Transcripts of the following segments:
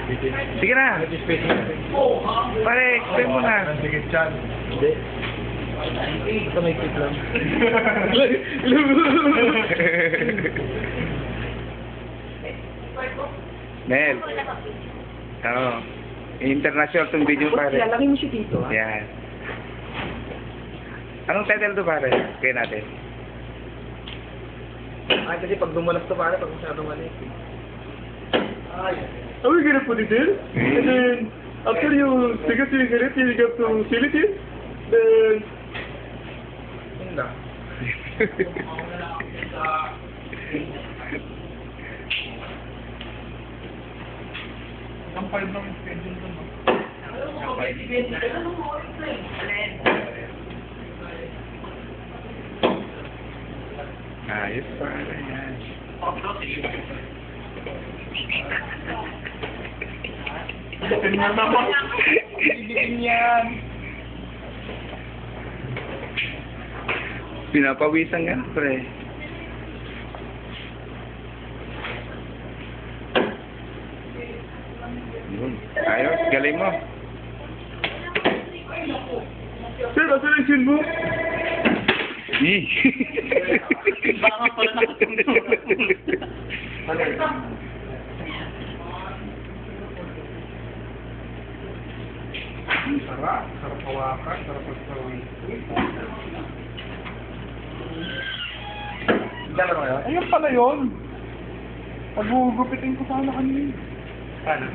Sige na. Pare, explain mo na. Sige, Chan. Hindi. Ito may tip lang. Mel. Oo. International tong video pare. Lalaki mo siya dito, ha? Yan. Anong title to pare? Kaya natin. Ay, kasi pag dumulas to, pare, pag masyadong mali. Are we gonna put it in? And then, after you stick it in it, you have to seal it in. Then, Yun lang. ang 5 lang yung schedule ko, no? Ayos pare. Yan. Tingnan naman. Ibitin yan. Pinapawisan nga pre. Yun. Ayos, galing mo. Sir, asan ang sin mo? Yee. Baka pala nakatungtong. Sarap. Sarap hawakan. Sarap pagsawi. Dala mo yun? Ayun pala yun. Pag-gugupitin ko sana kanina. Paano?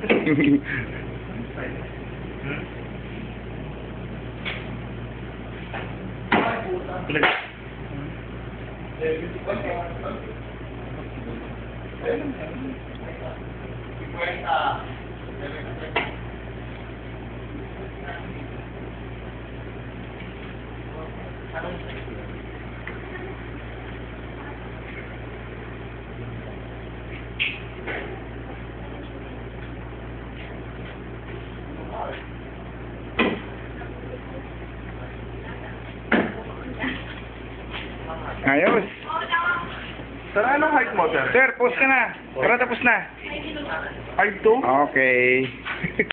Ayos. Sir, anong height mo, sir? Sir, post ka na. Para tapos na. 5'2"? Okay.